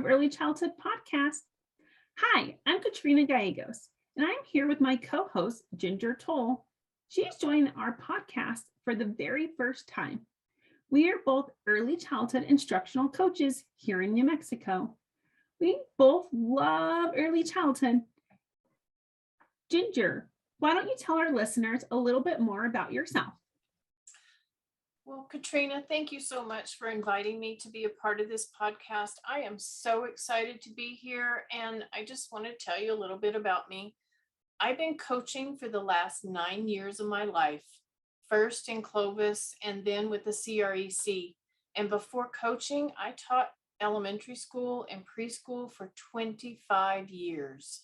Early Childhood Podcast. Hi, I'm Katrina Gallegos, and I'm here with my co-host, Ginger Toll. She's joining our podcast for the very first time. We are both early childhood instructional coaches here in New Mexico. We both love early childhood. Ginger, why don't you tell our listeners a little bit more about yourself? Well, Katrina, thank you so much for inviting me to be a part of this podcast. I am so excited to be here, and I just want to tell you a little bit about me. I've been coaching for the last 9 years of my life, first in Clovis and then with the CREC. And before coaching, I taught elementary school and preschool for 25 years.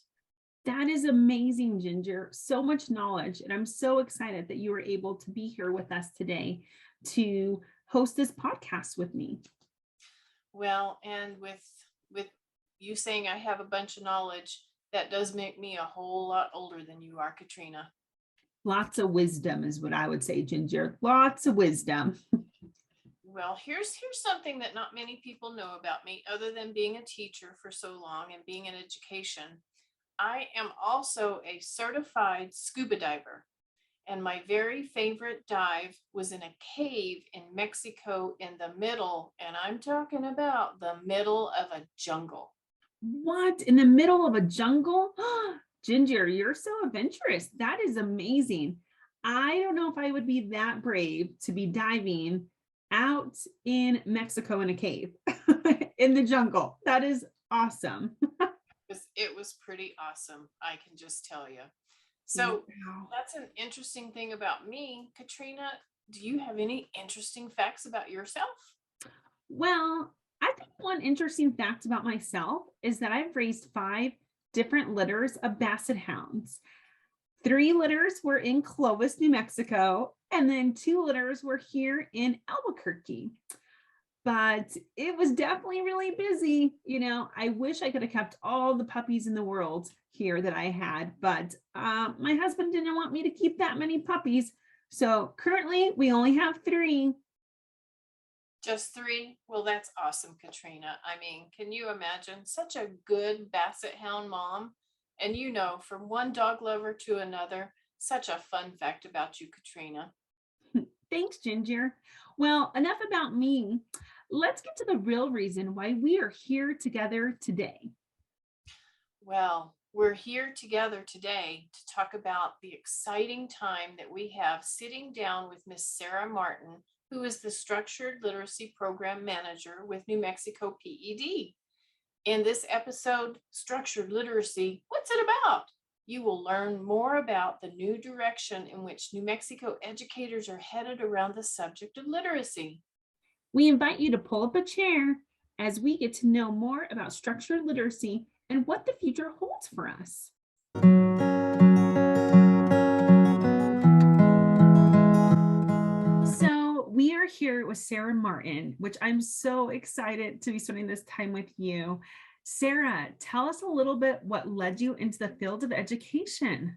That is amazing, Ginger. So much knowledge. And I'm so excited that you were able to be here with us today to host this podcast with me. Well, and with you saying I have a bunch of knowledge, that does make me a whole lot older than you are, Katrina. Lots of wisdom is what I would say, Ginger. Lots of wisdom. Well, here's something that not many people know about me, other than being a teacher for so long and being in education. I am also a certified scuba diver. And my very favorite dive was in a cave in Mexico in the middle, and I'm talking about the middle of a jungle. What? In the middle of a jungle? Ginger, you're so adventurous. That is amazing. I don't know if I would be that brave to be diving out in Mexico in a cave in the jungle. That is awesome. It was pretty awesome, I can just tell you. So Wow. that's an interesting thing about me. Katrina, do you have any interesting facts about yourself? Well, I think one interesting fact about myself is that I've raised 5 different litters of Basset Hounds. 3 litters were in Clovis, New Mexico, and then 2 litters were here in Albuquerque. But it was definitely really busy. I wish I could have kept all the puppies in the world here that I had, but my husband didn't want me to keep that many puppies. So currently we only have 3. Just 3? Well, that's awesome, Katrina. I mean, can you imagine such a good Basset Hound mom? And from one dog lover to another, such a fun fact about you, Katrina. Thanks, Ginger. Well, enough about me. Let's get to the real reason why we are here together today. Well, we're here together today to talk about the exciting time that we have sitting down with Miss Sarah Martin, who is the Structured Literacy Program Manager with New Mexico PED. In this episode, Structured Literacy, what's it about? You will learn more about the new direction in which New Mexico educators are headed around the subject of literacy. We invite you to pull up a chair as we get to know more about structured literacy and what the future holds for us. So we are here with Sarah Martin, which I'm so excited to be spending this time with you. Sarah, tell us a little bit what led you into the field of education.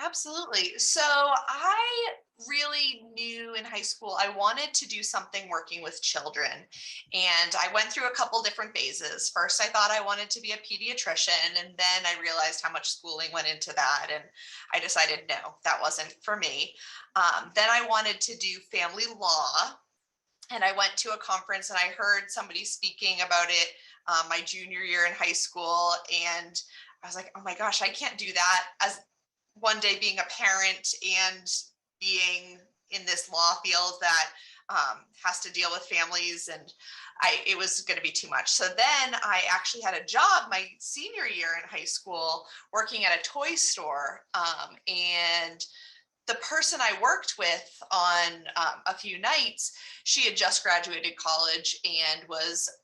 Absolutely. So I really knew in high school I wanted to do something working with children. And I went through a couple different phases. First, I thought I wanted to be a pediatrician. And then I realized how much schooling went into that. And I decided, no, that wasn't for me. Then I wanted to do family law. And I went to a conference and I heard somebody speaking about it my junior year in high school. And I was like, oh my gosh, I can't do that. As one day being a parent and being in this law field that has to deal with families, and it was going to be too much. So then I actually had a job my senior year in high school working at a toy store, and the person I worked with on a few nights, she had just graduated college and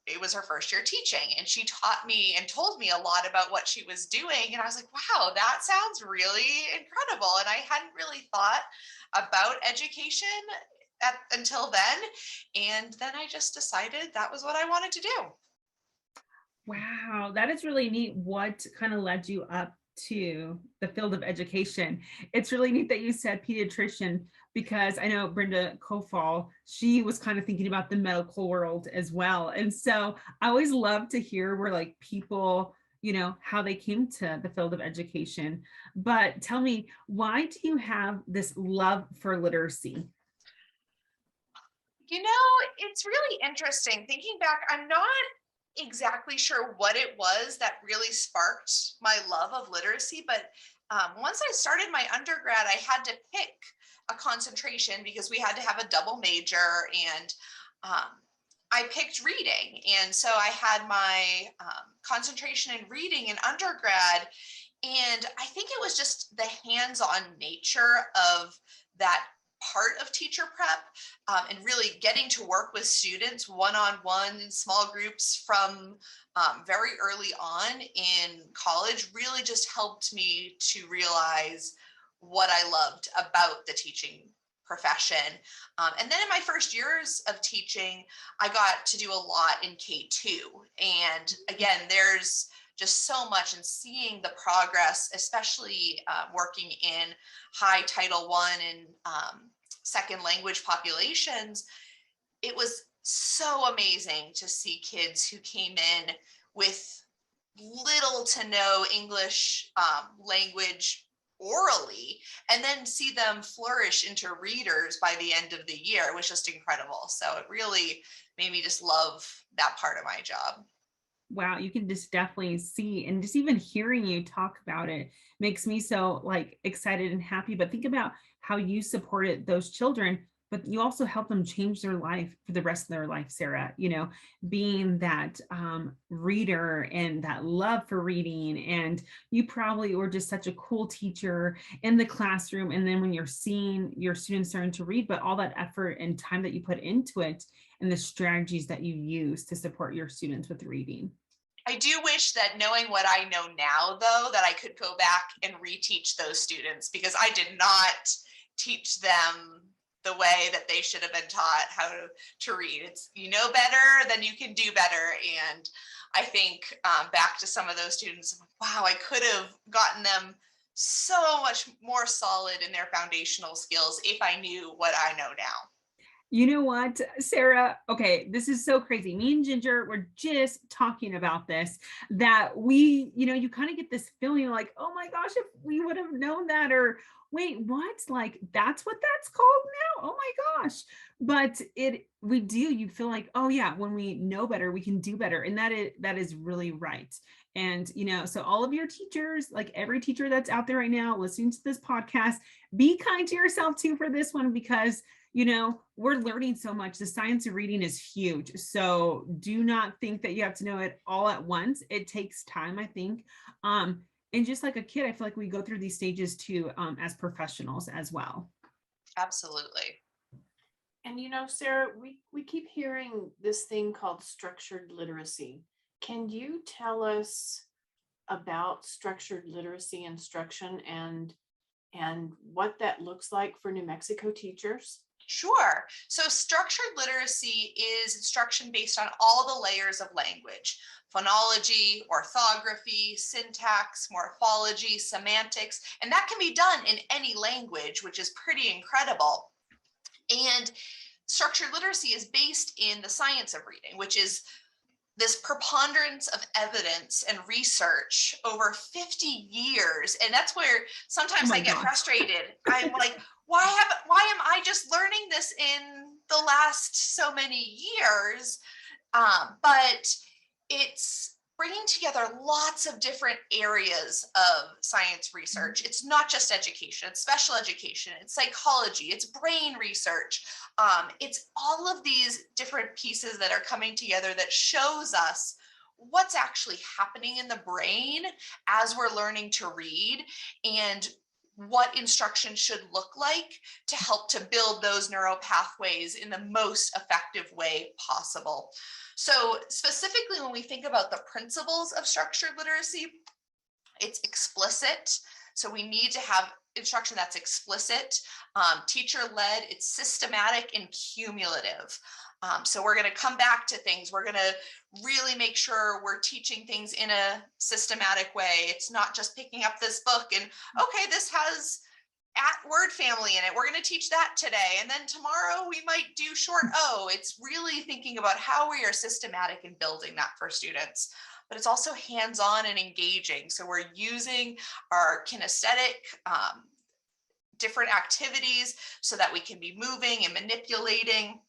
it was her first year teaching. And she taught me and told me a lot about what she was doing. And I was like, wow, that sounds really incredible. And I hadn't really thought about education until then. And then I just decided that was what I wanted to do. Wow, that is really neat. What kind of led you up to the field of education. It's really neat that you said pediatrician, because I know Brenda Kofal, she was kind of thinking about the medical world as well. And so I always love to hear where like people, how they came to the field of education. But tell me, why do you have this love for literacy? It's really interesting. Thinking back, I'm not exactly sure what it was that really sparked my love of literacy, but once I started my undergrad, I had to pick a concentration because we had to have a double major, and um, I picked reading. And so I had my concentration in reading in undergrad. And I think it was just the hands-on nature of that part of teacher prep, and really getting to work with students one-on-one in small groups from very early on in college really just helped me to realize what I loved about the teaching profession. And then in my first years of teaching, I got to do a lot in K2. And again, there's just so much, and seeing the progress, especially working in high Title I and second language populations, it was so amazing to see kids who came in with little to no English language orally, and then see them flourish into readers by the end of the year. It was just incredible. So it really made me just love that part of my job. Wow, you can just definitely see, and just even hearing you talk about it makes me so like excited and happy. But think about how you supported those children, but you also help them change their life for the rest of their life, Sarah. Being that reader and that love for reading, and you probably were just such a cool teacher in the classroom. And then when you're seeing your students starting to read, but all that effort and time that you put into it, and the strategies that you use to support your students with reading. I do wish that, knowing what I know now, though, that I could go back and reteach those students, because I did not teach them the way that they should have been taught how to read. It's, better, then you can do better. And I think back to some of those students, wow, I could have gotten them so much more solid in their foundational skills if I knew what I know now. You know what, Sarah? Okay, this is so crazy. Me and Ginger were just talking about this, that you kind of get this feeling like, oh my gosh, if we would have known that, or wait, what? Like, that's what that's called now? Oh my gosh. But you feel like, oh yeah, when we know better, we can do better. And that is really right. And, so all of your teachers, like every teacher that's out there right now listening to this podcast, be kind to yourself too for this one, because we're learning so much. The science of reading is huge. So do not think that you have to know it all at once. It takes time, I think. And just like a kid, I feel like we go through these stages too, as professionals as well. Absolutely. And Sarah, we keep hearing this thing called structured literacy. Can you tell us about structured literacy instruction and what that looks like for New Mexico teachers? Sure. So structured literacy is instruction based on all the layers of language: phonology, orthography, syntax, morphology, semantics, and that can be done in any language, which is pretty incredible. And structured literacy is based in the science of reading, which is this preponderance of evidence and research over 50 years. And that's where sometimes I get frustrated. I'm like, why am I just learning this in the last so many years? But it's bringing together lots of different areas of science research. It's not just education, it's special education, it's psychology, it's brain research. It's all of these different pieces that are coming together that shows us what's actually happening in the brain as we're learning to read, and what instruction should look like to help to build those neural pathways in the most effective way possible. So specifically, when we think about the principles of structured literacy, it's explicit. So we need to have instruction that's explicit, teacher-led, it's systematic and cumulative. So we're going to come back to things. We're going to really make sure we're teaching things in a systematic way. It's not just picking up this book and, okay, this has word family in it. We're going to teach that today. And then tomorrow we might do short O. It's really thinking about how we are systematic in building that for students. But it's also hands-on and engaging. So we're using our kinesthetic different activities so that we can be moving and manipulating.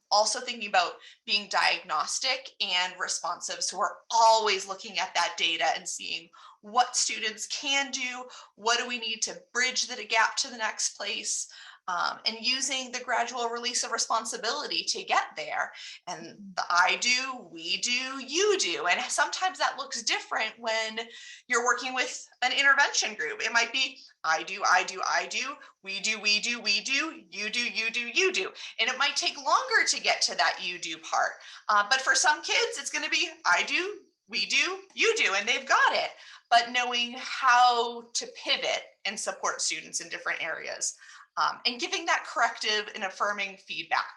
Also thinking about being diagnostic and responsive. So we're always looking at that data and seeing what students can do, what do we need to bridge the gap to the next place, and using the gradual release of responsibility to get there. And the I do, we do, you do. And sometimes that looks different when you're working with an intervention group. It might be I do, I do, I do, we do, we do, we do, you do, you do, you do. And it might take longer to get to that you do part. But for some kids, it's going to be I do, we do, you do, and they've got it. But knowing how to pivot and support students in different areas. And giving that corrective and affirming feedback,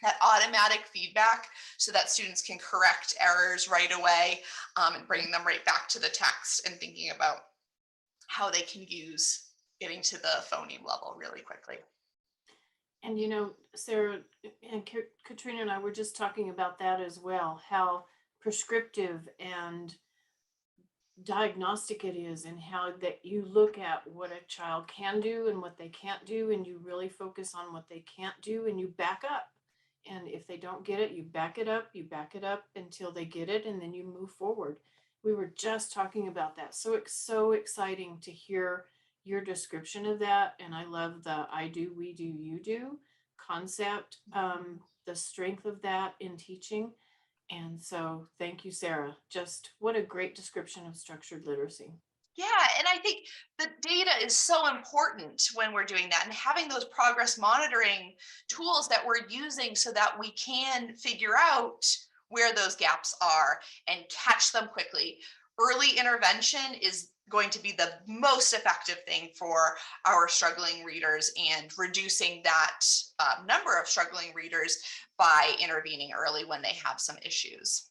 that automatic feedback, so that students can correct errors right away, and bring them right back to the text and thinking about how they can use getting to the phoneme level really quickly. And you know, Sarah and Katrina and I were just talking about that as well, how prescriptive and diagnostic it is, and how that you look at what a child can do and what they can't do, and you really focus on what they can't do and you back up. And if they don't get it, you back it up until they get it, and then you move forward. We were just talking about that. So it's so exciting to hear your description of that. And I love the I do, we do, you do concept, the strength of that in teaching. And so thank you, Sarah. Just what a great description of structured literacy. Yeah, and I think the data is so important when we're doing that, and having those progress monitoring tools that we're using so that we can figure out where those gaps are and catch them quickly. Early intervention is going to be the most effective thing for our struggling readers, and reducing that number of struggling readers by intervening early when they have some issues.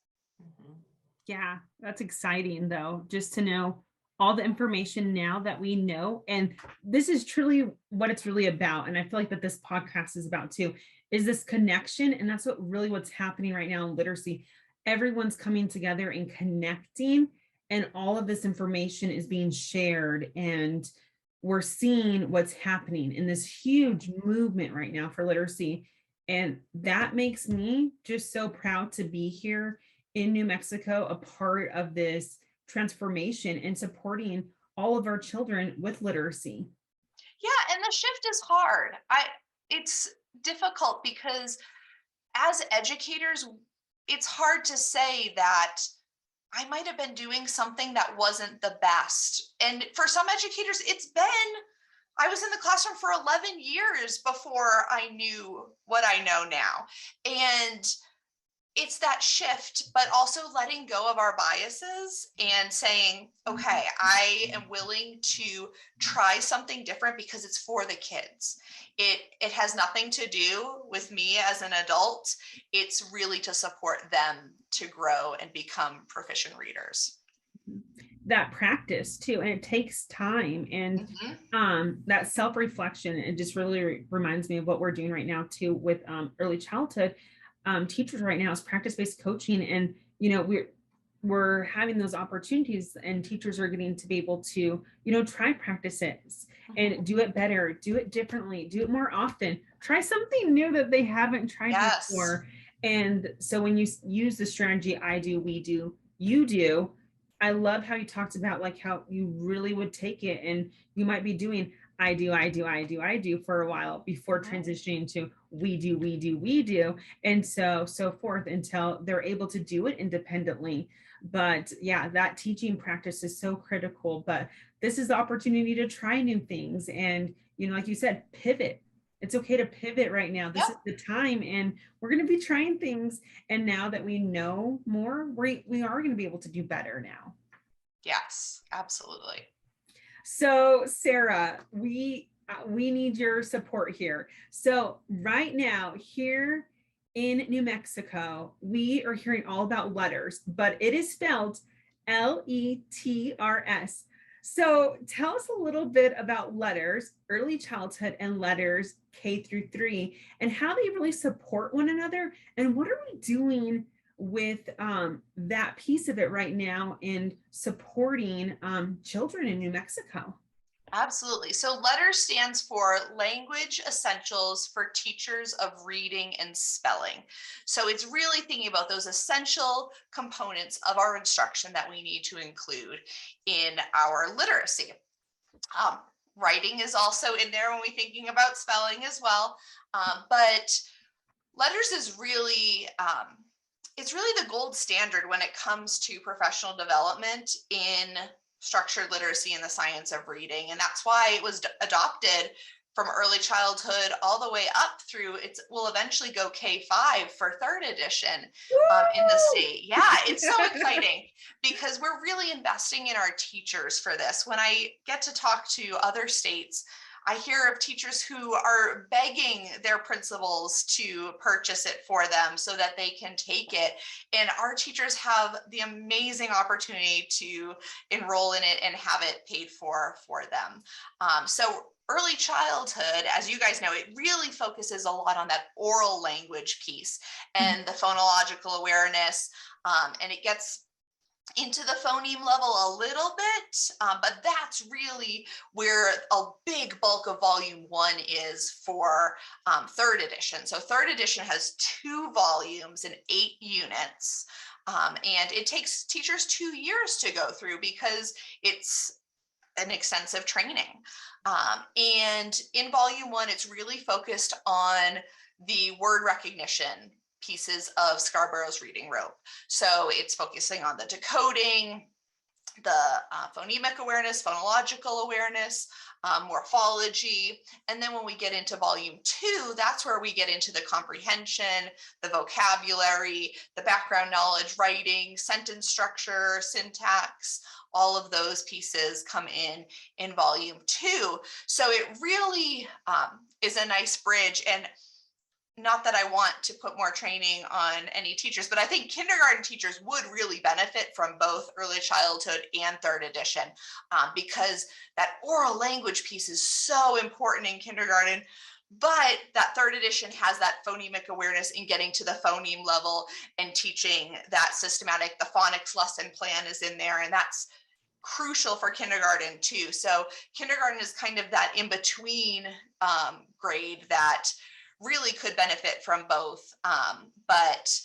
Yeah, that's exciting though, just to know all the information now that we know. And this is truly what it's really about. And I feel like that this podcast is about too, is this connection. And that's what's happening right now in literacy. Everyone's coming together and connecting, and all of this information is being shared, and we're seeing what's happening in this huge movement right now for literacy. And that makes me just so proud to be here in New Mexico, a part of this transformation and supporting all of our children with literacy. Yeah, and the shift is hard. It's difficult because as educators, it's hard to say that I might have been doing something that wasn't the best. And for some educators, I was in the classroom for 11 years before I knew what I know now. And it's that shift, but also letting go of our biases and saying, okay, I am willing to try something different because it's for the kids. It has nothing to do with me as an adult. It's really to support them to grow and become proficient readers. That practice too, and it takes time, and that self-reflection, it just really reminds me of what we're doing right now too with early childhood teachers right now, is practice-based coaching. And we're having those opportunities, and teachers are getting to be able to try practices and do it better, do it differently, do it more often, try something new that they haven't tried before. And so when you use the strategy I do, we do, you do, I love how you talked about like how you really would take it, and you might be doing I do, I do, I do, I do for a while before transitioning to we do, we do, we do, and so forth until they're able to do it independently. But yeah, that teaching practice is so critical. But this is the opportunity to try new things, and like you said, pivot. It's okay to pivot right now. This is the time, and we're going to be trying things. And now that we know more, we are going to be able to do better now. Yes, absolutely. So Sarah, we need your support here. So right now here in New Mexico, we are hearing all about letters, but it is spelled LETRS. So tell us a little bit about letters, early childhood, and letters K through 3, and how they really support one another. And what are we doing with that piece of it right now in supporting children in New Mexico? Absolutely. So LETTER stands for Language Essentials for Teachers of Reading and Spelling. So it's really thinking about those essential components of our instruction that we need to include in our literacy. Um, Writing is also in there when we're thinking about spelling as well. But letters is really, it's really the gold standard when it comes to professional development in structured literacy and the science of reading. And that's why it was adopted from early childhood all the way up through it will eventually go K5 for third edition in the state. Yeah, it's so exciting because we're really investing in our teachers for this. When I get to talk to other states, I hear of teachers who are begging their principals to purchase it for them so that they can take it. And our teachers have the amazing opportunity to enroll in it and have it paid for them. So early childhood, as you guys know, it really focuses a lot on that oral language piece and the phonological awareness. And it gets into the phoneme level a little bit, but that's really where a big bulk of volume 1 is for third edition. So third edition has 2 volumes and 8 units. And it takes teachers 2 years to go through because it's an extensive training. And in volume 1, it's really focused on the word recognition pieces of Scarborough's reading rope. So it's focusing on the decoding, the phonemic awareness, phonological awareness, morphology. And then when we get into volume 2, that's where we get into the comprehension, the vocabulary, the background knowledge, writing, sentence structure, syntax, all of those pieces come in volume 2. So it really is a nice bridge. And not that I want to put more training on any teachers, but I think kindergarten teachers would really benefit from both early childhood and third edition because that oral language piece is so important in kindergarten. But that third edition has that phonemic awareness in getting to the phoneme level and teaching that systematic, the phonics lesson plan is in there, and that's crucial for kindergarten too. So kindergarten is kind of that in-between grade that really could benefit from both. But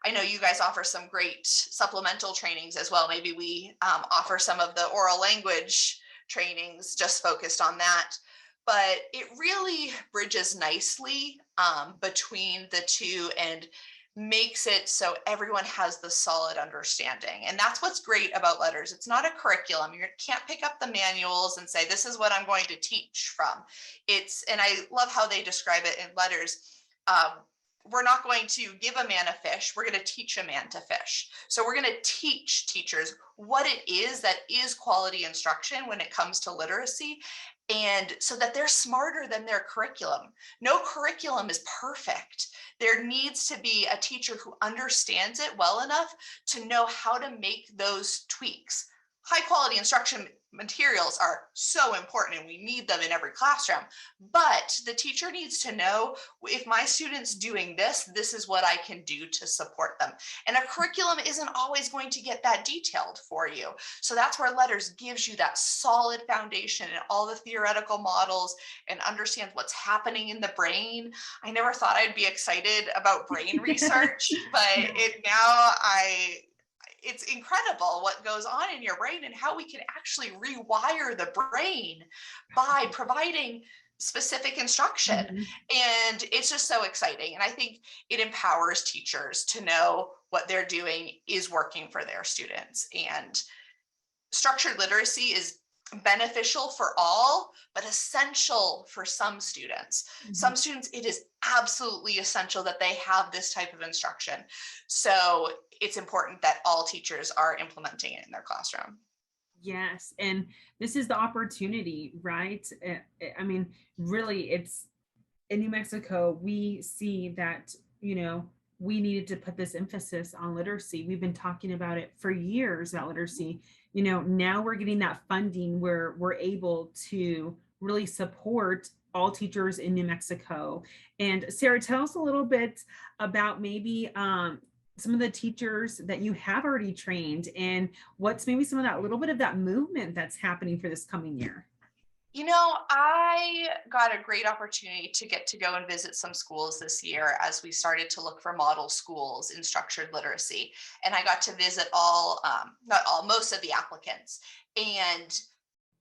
I know you guys offer some great supplemental trainings as well. Maybe we offer some of the oral language trainings just focused on that. But it really bridges nicely between the two and makes it so everyone has the solid understanding. And that's what's great about letters. It's not a curriculum. You can't pick up the manuals and say, this is what I'm going to teach from. And I love how they describe it in letters. We're not going to give a man a fish. We're going to teach a man to fish. So we're going to teach teachers what it is that is quality instruction when it comes to literacy, and so that they're smarter than their curriculum. No curriculum is perfect. There needs to be a teacher who understands it well enough to know how to make those tweaks. High quality instruction materials are so important and we need them in every classroom, but the teacher needs to know, if my student's doing this, this is what I can do to support them. And a curriculum isn't always going to get that detailed for you. So that's where letters gives you that solid foundation and all the theoretical models and understands what's happening in the brain. I never thought I'd be excited about brain research, but it's incredible what goes on in your brain and how we can actually rewire the brain by providing specific instruction. And it's just so exciting. And I think it empowers teachers to know what they're doing is working for their students. And structured literacy is beneficial for all, but essential for some students. Some students, it is absolutely essential that they have this type of instruction. So it's important that all teachers are implementing it in their classroom. Yes, and this is the opportunity, right? I mean, really, it's in New Mexico, we see that, we needed to put this emphasis on literacy. We've been talking about it for years about literacy. Now we're getting that funding where we're able to really support all teachers in New Mexico. And Sarah, tell us a little bit about maybe some of the teachers that you have already trained and what's maybe some of that little bit of that movement that's happening for this coming year. I got a great opportunity to get to go and visit some schools this year as we started to look for model schools in structured literacy. And I got to visit not all, most of the applicants. And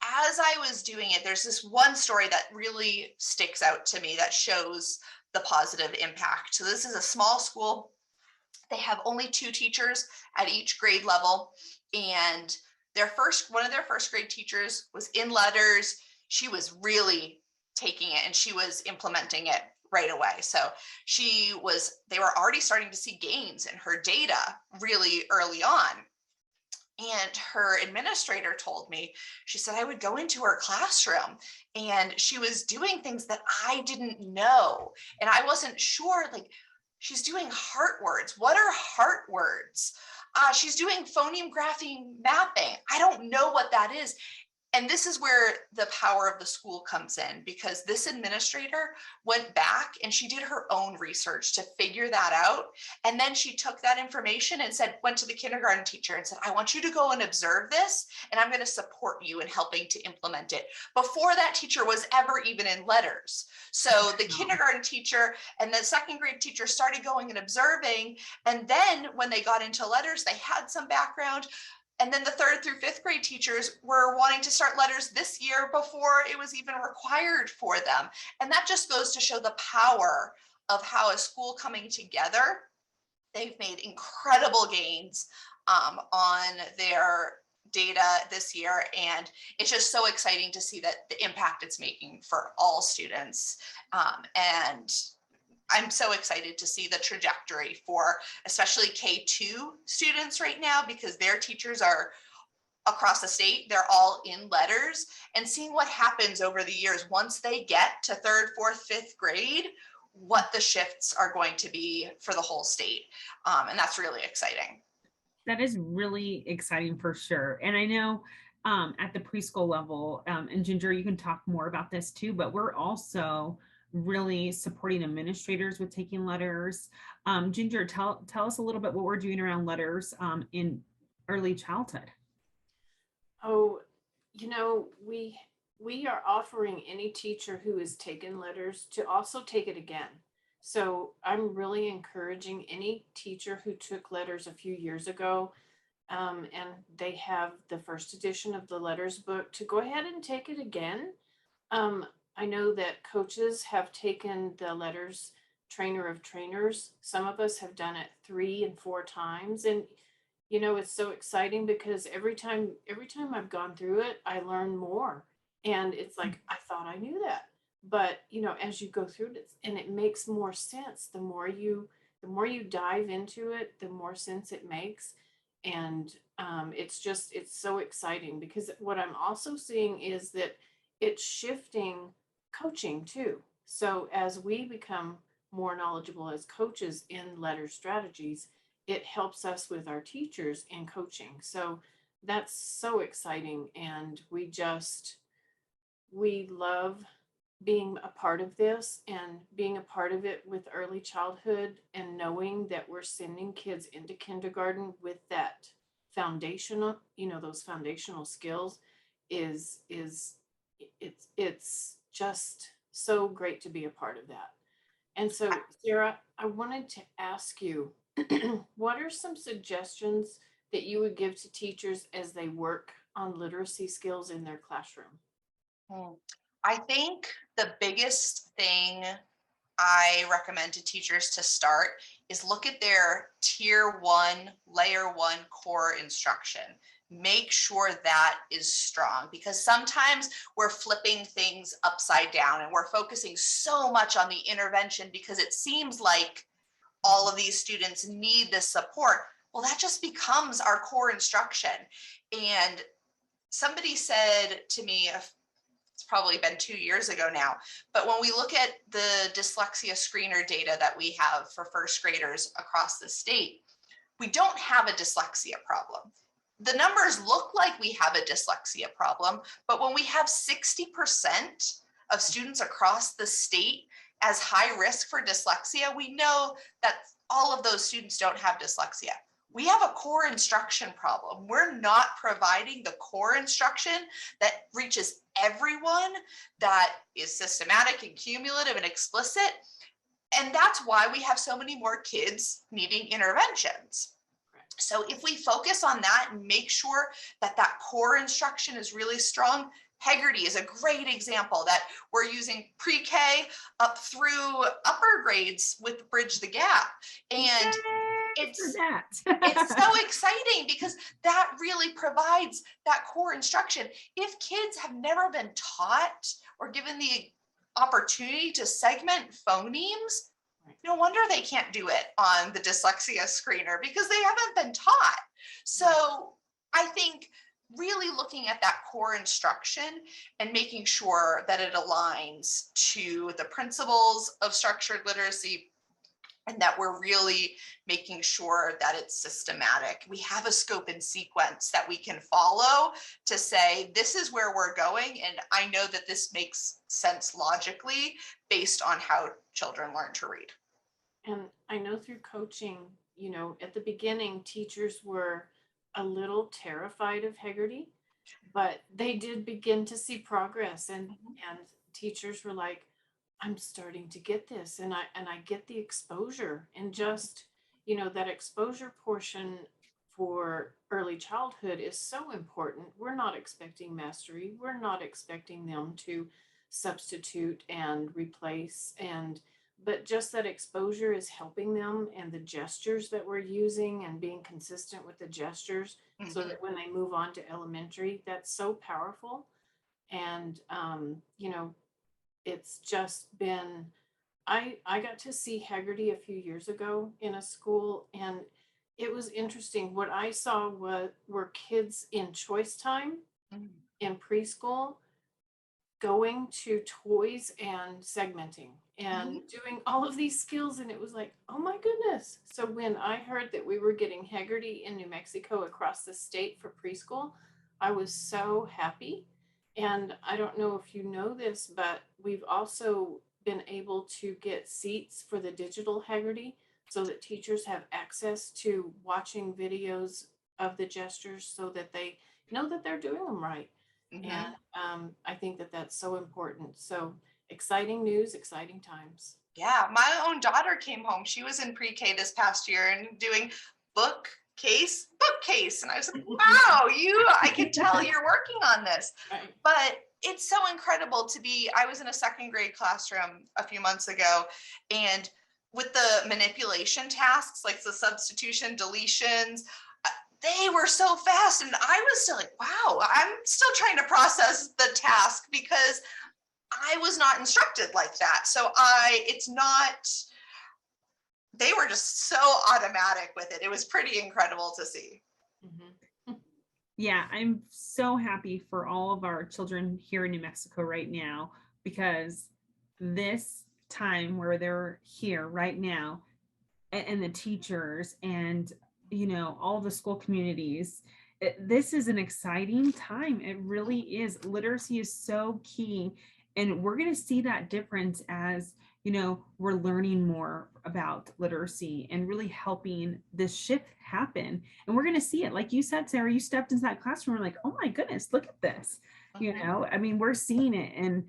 as I was doing it, there's this one story that really sticks out to me that shows the positive impact. So this is a small school. They have only 2 teachers at each grade level. And one of their first grade teachers was in letters. She was really taking it and she was implementing it right away. So they were already starting to see gains in her data really early on. And her administrator told me, she said, I would go into her classroom and she was doing things that I didn't know. And I wasn't sure, like, she's doing heart words. What are heart words? She's doing phoneme grapheme mapping. I don't know what that is. And this is where the power of the school comes in, because this administrator went back and she did her own research to figure that out. And then she took that information and went to the kindergarten teacher and said, I want you to go and observe this, and I'm going to support you in helping to implement it. Before that teacher was ever even in letters. So the kindergarten teacher and the second grade teacher started going and observing. And then when they got into letters, they had some background. And then the 3rd through 5th grade teachers were wanting to start letters this year before it was even required for them. And that just goes to show the power of how a school coming together. They've made incredible gains on their data this year. And it's just so exciting to see that the impact it's making for all students. And I'm so excited to see the trajectory for especially K2 students right now, because their teachers are across the state. They're all in letters, and seeing what happens over the years once they get to 3rd, 4th, 5th grade, what the shifts are going to be for the whole state. And that's really exciting. That is really exciting for sure. And I know at the preschool level, and Ginger, you can talk more about this too, but we're also really supporting administrators with taking letters. Ginger, tell us a little bit what we're doing around letters in early childhood. Oh, we are offering any teacher who has taken letters to also take it again. So I'm really encouraging any teacher who took letters a few years ago, and they have the first edition of the letters book, to go ahead and take it again. I know that coaches have taken the letters trainer of trainers. Some of us have done it 3 and 4 times. And, it's so exciting because every time I've gone through it, I learn more. And it's like, I thought I knew that. But, as you go through it, and it makes more sense, the more you dive into it, the more sense it makes. And it's so exciting, because what I'm also seeing is that it's shifting coaching too. So as we become more knowledgeable as coaches in letter strategies, it helps us with our teachers in coaching. So that's so exciting. And we love being a part of this, and being a part of it with early childhood, and knowing that we're sending kids into kindergarten with that foundational, those foundational skills it's just so great to be a part of that. And so, Sarah, I wanted to ask you, what are some suggestions that you would give to teachers as they work on literacy skills in their classroom? I think the biggest thing I recommend to teachers to start is look at their tier 1, layer 1 core instruction. Make sure that is strong, because sometimes we're flipping things upside down and we're focusing so much on the intervention because it seems like all of these students need this support. Well, that just becomes our core instruction. And somebody said to me, it's probably been 2 years ago now, but when we look at the dyslexia screener data that we have for first graders across the state, we don't have a dyslexia problem. The numbers look like we have a dyslexia problem, but when we have 60% of students across the state as high risk for dyslexia, we know that all of those students don't have dyslexia. We have a core instruction problem. We're not providing the core instruction that reaches everyone, that is systematic and cumulative and explicit. And that's why we have so many more kids needing interventions. So if we focus on that and make sure that that core instruction is really strong, Heggerty is a great example that we're using pre-K up through upper grades with Bridge the Gap. And it's so exciting because that really provides that core instruction. If kids have never been taught or given the opportunity to segment phonemes, no wonder they can't do it on the dyslexia screener because they haven't been taught. So I think really looking at that core instruction and making sure that it aligns to the principles of structured literacy, and that we're really making sure that it's systematic. We have a scope and sequence that we can follow to say, this is where we're going. And I know that this makes sense logically based on how children learn to read. And I know through coaching, you know, at the beginning, teachers were a little terrified of Heggerty, but they did begin to see progress, and teachers were like, I'm starting to get this, and I get the exposure, and just, you know, that exposure portion for early childhood is so important. We're not expecting mastery. We're not expecting them to substitute and replace, but just that exposure is helping them, and the gestures that we're using and being consistent with the gestures so that when they move on to elementary, that's so powerful. And, you know, it's just been, I got to see Heggerty a few years ago in a school, and it was interesting. What I saw were kids in choice time in preschool going to toys and segmenting and doing all of these skills. And it was like, oh my goodness. So when I heard that we were getting Heggerty in New Mexico across the state for preschool, I was so happy. And I don't know if you know this, but we've also been able to get seats for the digital Heggerty so that teachers have access to watching videos of the gestures so that they know that they're doing them right. And I think that that's so important. So exciting news, exciting times. Yeah, my own daughter came home. She was in pre-K this past year and doing bookcase. And I was like, wow, I can tell you're working on this. Right. But it's so incredible to be, I was in a second grade classroom a few months ago, and with the manipulation tasks, like the substitution, deletions, they were so fast. And I was still like, wow, I'm still trying to process the task because I was not instructed like that. So they were just so automatic with it. It was pretty incredible to see. Yeah, I'm so happy for all of our children here in New Mexico right now, because this time where they're here right now, and the teachers and, you know, all the school communities, this is an exciting time. It really is. Literacy is so key. And we're going to see that difference as, you know, we're learning more about literacy and really helping this shift happen. And we're going to see it. Like you said, Sarah, you stepped into that classroom. We're like, oh my goodness, look at this. You know, I mean, we're seeing it, and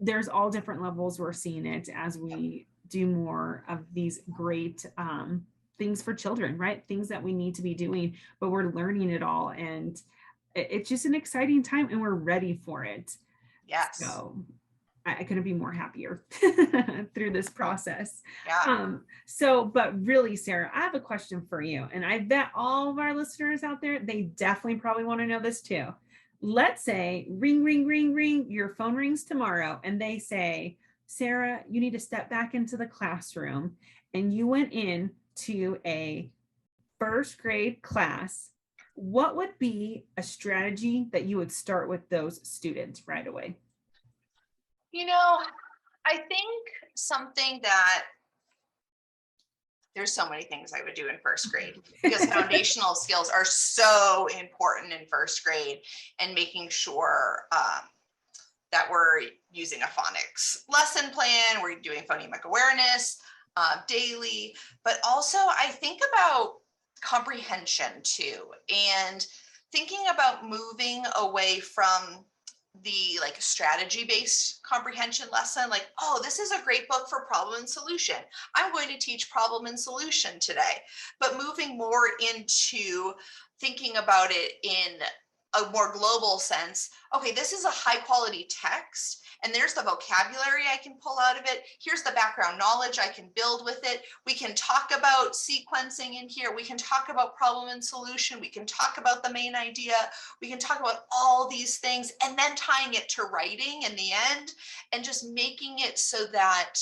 there's all different levels. We're seeing it as we do more of these great things for children, right? Things that we need to be doing, but we're learning it all. And it's just an exciting time, and we're ready for it. Yes. So I couldn't be more happier through this process. Yeah. But really, Sarah, I have a question for you. And I bet all of our listeners out there, they definitely probably want to know this too. Let's say ring, ring, ring, ring, your phone rings tomorrow, and they say, Sarah, you need to step back into the classroom. And you went in to a first grade class. what would be a strategy that you would start with those students right away? You know, I think something that there's so many things I would do in first grade because foundational skills are so important in first grade, and making sure that we're using a phonics lesson plan, we're doing phonemic awareness daily, but also I think about comprehension too, and thinking about moving away from the like strategy based comprehension lesson, like, oh, this is a great book for problem and solution, I'm going to teach problem and solution today, but moving more into thinking about it in a more global sense. Okay, this is a high quality text, and there's the vocabulary I can pull out of it. Here's the background knowledge I can build with it. We can talk about sequencing in here. We can talk about problem and solution. We can talk about the main idea. We can talk about all these things, and then tying it to writing in the end, and just making it so that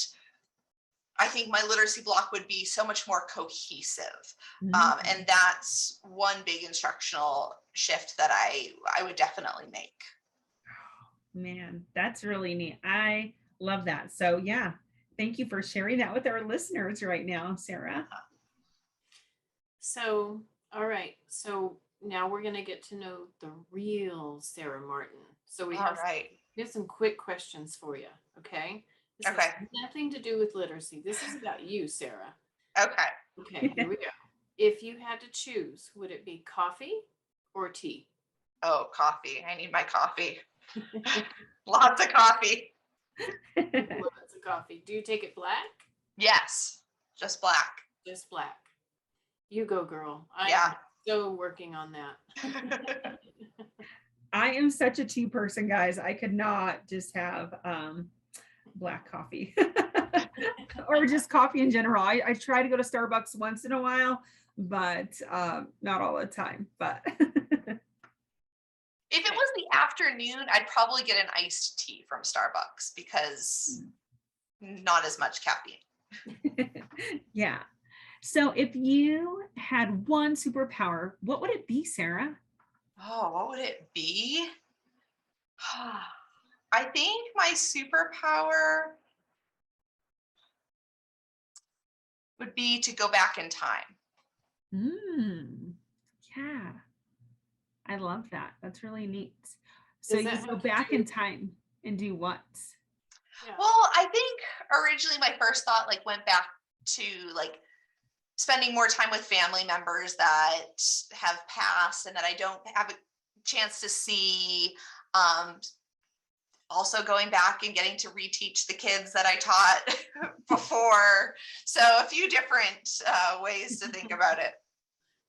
I think my literacy block would be so much more cohesive. And that's one big instructional shift that I would definitely make. Man, that's really neat. I love that. So yeah, thank you for sharing that with our listeners right now, Sarah. So, all right. So now we're going to get to know the real Sarah Martin. So we have some quick questions for you. Okay. This has nothing to do with literacy. This is about you, Sarah. Okay, here we go. If you had to choose, would it be coffee or tea? Oh, coffee. I need my coffee. Lots of coffee. Lots of coffee. Do you take it black? Yes, just black. Just black. You go, girl. I'm so working on that. I am such a tea person, guys. I could not just have black coffee or just coffee in general. I try to go to Starbucks once in a while, but not all the time. But if it was the afternoon, I'd probably get an iced tea from Starbucks because not as much caffeine. Yeah. So if you had one superpower, what would it be, Sarah? Oh, what would it be? I think my superpower would be to go back in time. Yeah. I love that. That's really neat. So you go back in time and do what? Yeah. Well, I think originally my first thought like went back to like spending more time with family members that have passed and that I don't have a chance to see. Also going back and getting to reteach the kids that I taught before. So a few different ways to think about it.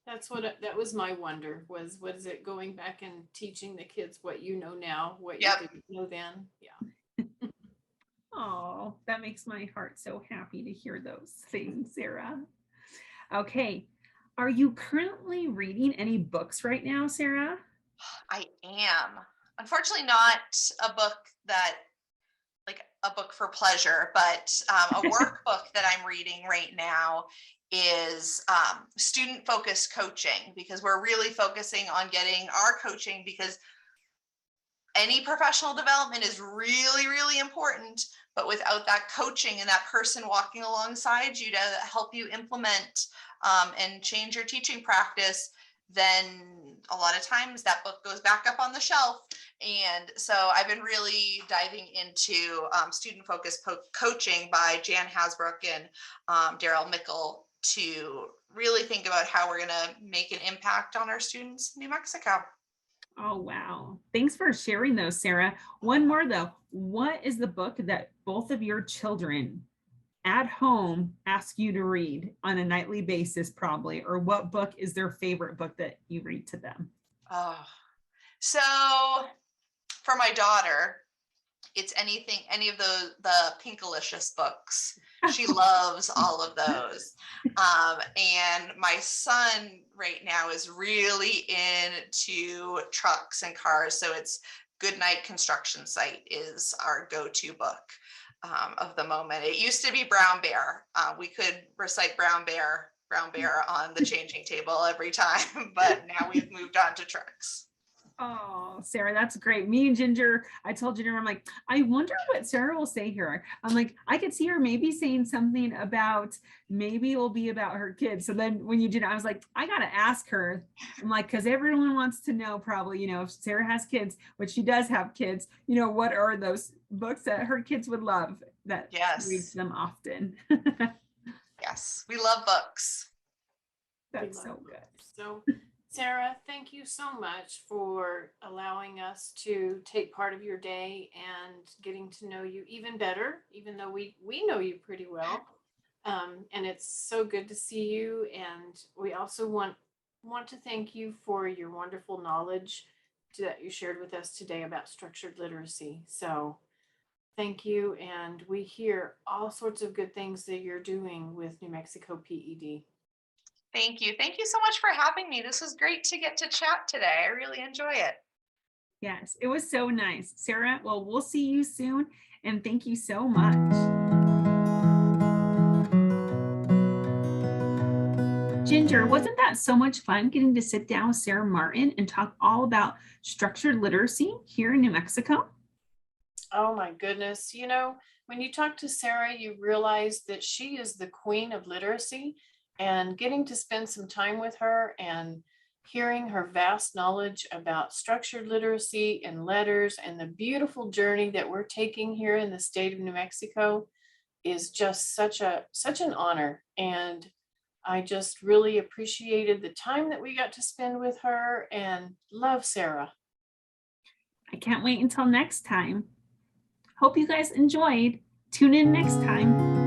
That was my wonder was, what is it, going back and teaching the kids what you know now, what you didn't know then? Yeah. Oh, that makes my heart so happy to hear those things, Sarah. Okay. Are you currently reading any books right now, Sarah? I am. Unfortunately, not a book that, like a book for pleasure, but a workbook that I'm reading right now is student-focused coaching, because we're really focusing on getting our coaching, because any professional development is really, really important, but without that coaching and that person walking alongside you to help you implement and change your teaching practice, then a lot of times that book goes back up on the shelf. And so I've been really diving into student-focused coaching by Jan Hasbrook and Daryl Mickle to really think about how we're going to make an impact on our students in New Mexico. Oh, wow. Thanks for sharing those, Sarah. One more though. What is the book that both of your children at home ask you to read on a nightly basis, probably? Or what book is their favorite book that you read to them? Oh, so for my daughter, it's any of the Pinkalicious books. She loves all of those. And my son right now is really into trucks and cars. So it's Goodnight Construction Site is our go-to book of the moment. It used to be Brown Bear. We could recite Brown Bear brown bear on the changing table every time, but now we've moved on to trucks. Oh, Sarah, that's great. Me and Ginger, I told Ginger, I'm like, I wonder what Sarah will say here. I'm like, I could see her maybe saying something about, maybe it'll be about her kids. So then when you did, I was like, I got to ask her. I'm like, because everyone wants to know probably, if Sarah has kids, which she does have kids, what are those books that her kids would love that she reads Yes. them often. Yes. We love books. That's love so books. good. So, Sarah, thank you so much for allowing us to take part of your day and getting to know you even better, even though we know you pretty well. And it's so good to see you. And we also want to thank you for your wonderful knowledge that you shared with us today about structured literacy. So thank you. And we hear all sorts of good things that you're doing with New Mexico PED. Thank you. Thank you so much for having me. This was great to get to chat today. I really enjoy it. Yes, it was so nice. Sarah, well, we'll see you soon. And thank you so much. Ginger, wasn't that so much fun getting to sit down with Sarah Martin and talk all about structured literacy here in New Mexico? Oh my goodness. When you talk to Sarah, you realize that she is the queen of literacy, and getting to spend some time with her and hearing her vast knowledge about structured literacy and letters and the beautiful journey that we're taking here in the state of New Mexico is just such an honor. And I just really appreciated the time that we got to spend with her, and love Sarah. I can't wait until next time. Hope you guys enjoyed. Tune in next time.